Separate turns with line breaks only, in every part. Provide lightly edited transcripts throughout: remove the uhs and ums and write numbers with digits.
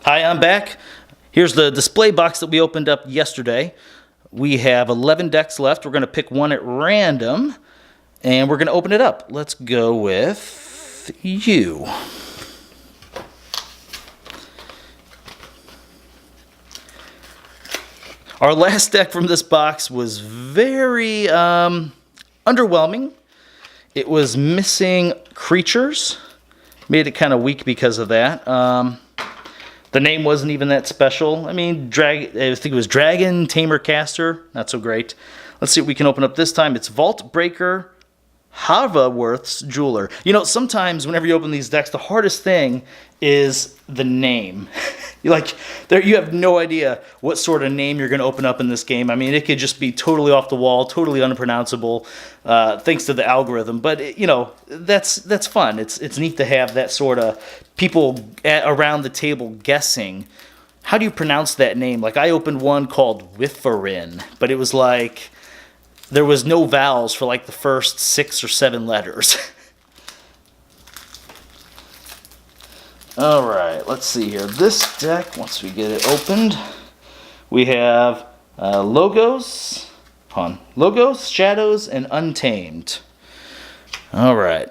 Hi, I'm back. Here's the display box that we opened up yesterday. We have 11 decks left. We're going to pick one at random, and we're going to open it up. Let's go with you. Our last deck from this box was very underwhelming. It was missing creatures. Made it kind of weak because of that. The name wasn't even that special. I mean, I think it was Dragon, Tamer, Caster. Not so great. Let's see what we can open up this time. It's Vault Breaker, Havaworth's Jeweler. You know, sometimes whenever you open these decks, the hardest thing is the name. You have no idea what sort of name you're going to open up in this game. I mean, it could just be totally off the wall, totally unpronounceable, thanks to the algorithm. But that's fun. It's neat to have that sort of people around the table guessing. How do you pronounce that name? Like, I opened one called Wifarin, but it was like there was no vowels for like the first 6 or 7 letters. All right, let's see here. This deck, once we get it opened, we have Logos, Shadows, and Untamed. All right.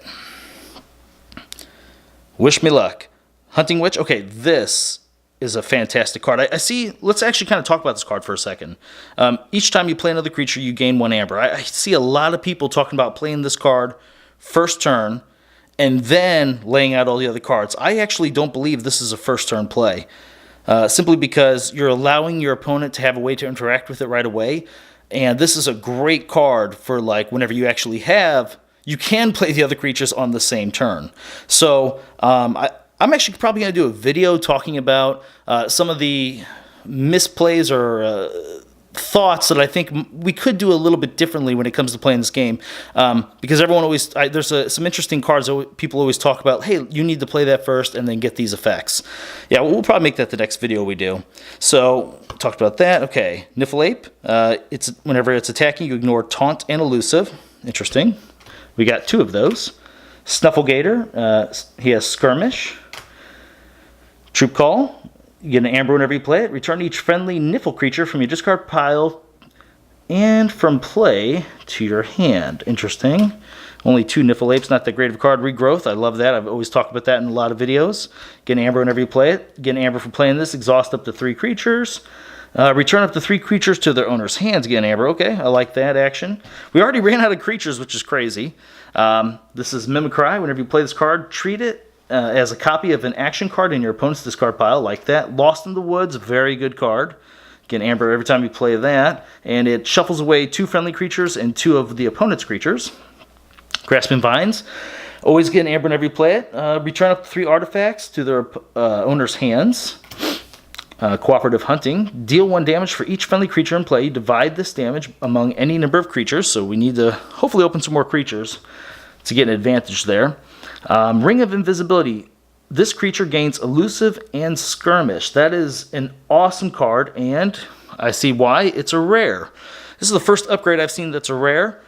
Wish me luck. Hunting Witch. Okay, this is a fantastic card. I see. Let's actually kind of talk about this card for a second. Each time you play another creature, you gain 1 amber. I see a lot of people talking about playing this card first turn and then laying out all the other cards. I actually don't believe this is a first turn play, simply because you're allowing your opponent to have a way to interact with it right away. And this is a great card for like whenever you actually you can play the other creatures on the same turn. So I'm actually probably going to do a video talking about some of the misplays or thoughts that I think we could do a little bit differently when it comes to playing this game, because everyone always there's some interesting cards that people always talk about. Hey, you need to play that first and then get these effects. Yeah, we'll probably make that the next video we do. So talked about that. Okay, Niffleape. It's whenever it's attacking, you ignore Taunt and Elusive. Interesting. We got 2 of those. Snufflegator. He has Skirmish. Troop Call. You get an amber whenever you play it. Return each friendly Niffle creature from your discard pile and from play to your hand. Interesting. Only 2 Niffleapes, not that great of a card. Regrowth, I love that. I've always talked about that in a lot of videos. Get an amber whenever you play it. Get an amber for playing this. Exhaust up to 3 creatures. Return up to 3 creatures to their owner's hands. Get an amber. Okay, I like that action. We already ran out of creatures, which is crazy. This is Mimicry. Whenever you play this card, treat it as a copy of an action card in your opponent's discard pile, like that. Lost in the Woods, very good card. Get an amber every time you play that. And it shuffles away 2 friendly creatures and 2 of the opponent's creatures. Grasping Vines. Always get an amber whenever you play it. Return up to 3 artifacts to their owner's hands. Cooperative Hunting. Deal 1 damage for each friendly creature in play. Divide this damage among any number of creatures. So we need to hopefully open some more creatures to get an advantage there. Ring of Invisibility. This creature gains Elusive and Skirmish. That is an awesome card, and I see why. It's a rare. This is the first upgrade I've seen that's a rare.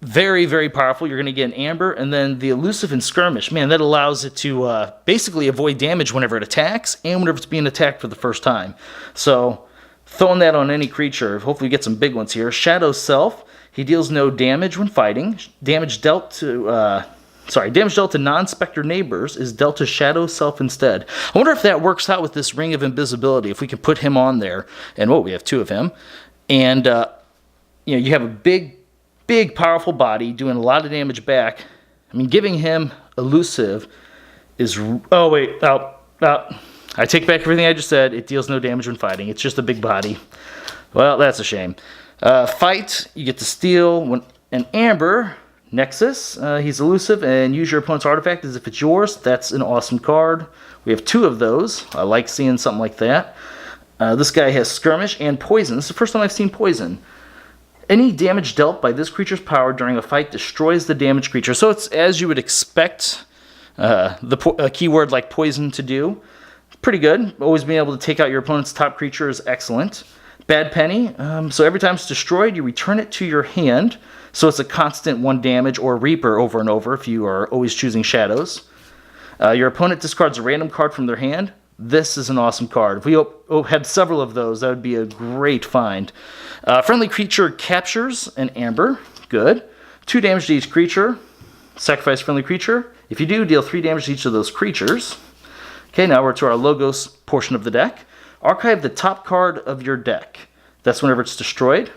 Very, very powerful. You're going to get an amber, and then the Elusive and Skirmish. Man, that allows it to basically avoid damage whenever it attacks and whenever it's being attacked for the first time. So throwing that on any creature. Hopefully we get some big ones here. Shadow Self. He deals no damage when fighting. Damage dealt to non-specter neighbors is dealt to Shadow Self instead. I wonder if that works out with this Ring of Invisibility, if we can put him on there. And, we have 2 of him. And, you have a big, powerful body doing a lot of damage back. I mean, giving him Elusive is... I take back everything I just said. It deals no damage when fighting. It's just a big body. Well, that's a shame. Fight, you get to steal an amber... Nexus, he's elusive, and use your opponent's artifact as if it's yours. That's an awesome card. We have 2 of those. I like seeing something like that. This guy has Skirmish and Poison. This is the first time I've seen Poison. Any damage dealt by this creature's power during a fight destroys the damaged creature. So it's as you would expect a keyword like Poison to do. Pretty good. Always being able to take out your opponent's top creature is excellent. Bad Penny. So every time it's destroyed, you return it to your hand. So it's a constant 1 damage or Reaper over and over if you are always choosing Shadows. Your opponent discards a random card from their hand. this is an awesome card. If we had several of those, that would be a great find. Friendly creature captures an amber. Good. 2 damage to each creature. Sacrifice friendly creature. If you do, deal 3 damage to each of those creatures. Okay, now we're to our Logos portion of the deck. Archive the top card of your deck. That's whenever it's destroyed.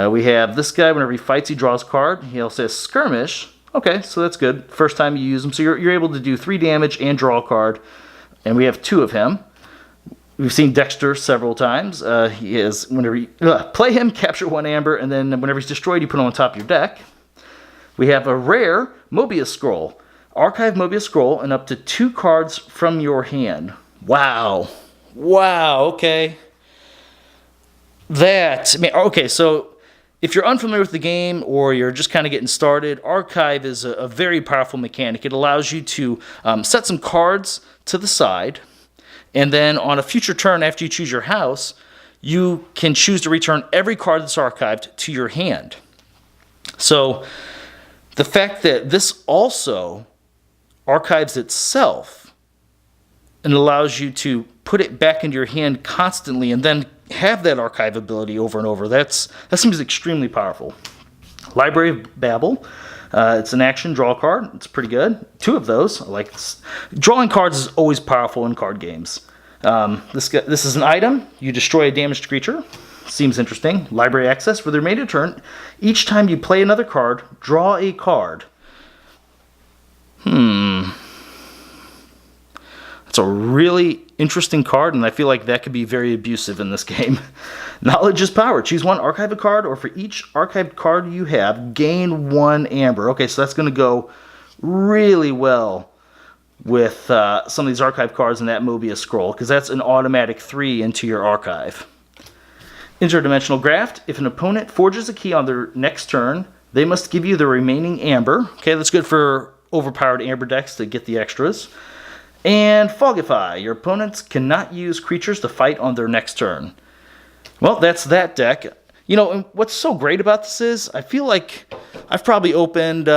We have this guy, whenever he fights, he draws a card. He also has Skirmish. Okay, so that's good. First time you use him. So you're able to do 3 damage and draw a card. And we have 2 of him. We've seen Dexter several times. He is, whenever you play him, capture 1 amber, and then whenever he's destroyed, you put him on top of your deck. We have a rare Mobius Scroll. Archive Mobius Scroll and up to 2 cards from your hand. Wow. Wow, okay. Okay, so if you're unfamiliar with the game or you're just kind of getting started, Archive is a very powerful mechanic. It allows you to set some cards to the side, and then on a future turn after you choose your house, you can choose to return every card that's archived to your hand. So the fact that this also archives itself and allows you to put it back into your hand constantly and then have that archive ability over and over, that seems extremely powerful. Library of Babel. It's an action, draw a card. It's pretty good. 2 of those. I like this. Drawing cards is always powerful in card games. This is an item. You destroy a damaged creature. Seems interesting. Library access. For the remainder turn, each time you play another card, draw a card. That's a really interesting card, and I feel like that could be very abusive in this game. Knowledge is power. Choose 1, archive a card, or for each archived card you have, gain 1 amber. Okay, so that's going to go really well with some of these archive cards in that Mobius Scroll, because that's an automatic 3 into your archive. Interdimensional Graft. If an opponent forges a key on their next turn, they must give you the remaining amber. Okay, that's good for overpowered amber decks to get the extras. And Fogify. Your opponents cannot use creatures to fight on their next turn. Well, that's that deck. You know, and what's so great about this is, I feel like I've probably opened,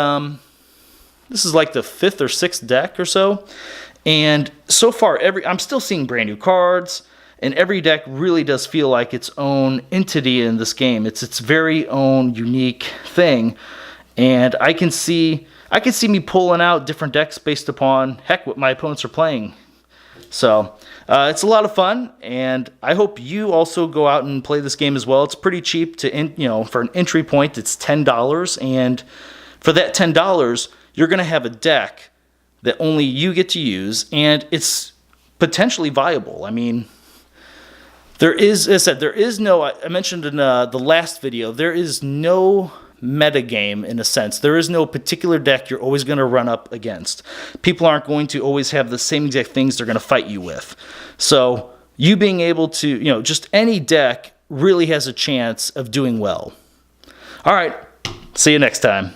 this is like the 5th or 6th deck or so. And so far, I'm still seeing brand new cards. And every deck really does feel like its own entity in this game. It's its very own unique thing. And I can see me pulling out different decks based upon, heck, what my opponents are playing. So it's a lot of fun, and I hope you also go out and play this game as well. It's pretty cheap for an entry point. It's $10, and for that $10, you're going to have a deck that only you get to use, and it's potentially viable. I mean, there is, as I said, there is no. I mentioned in the last video, there is no metagame in a sense. There is no particular deck you're always going to run up against. People aren't going to always have the same exact things they're going to fight you with. So you being able to, just any deck really has a chance of doing well. All right, see you next time.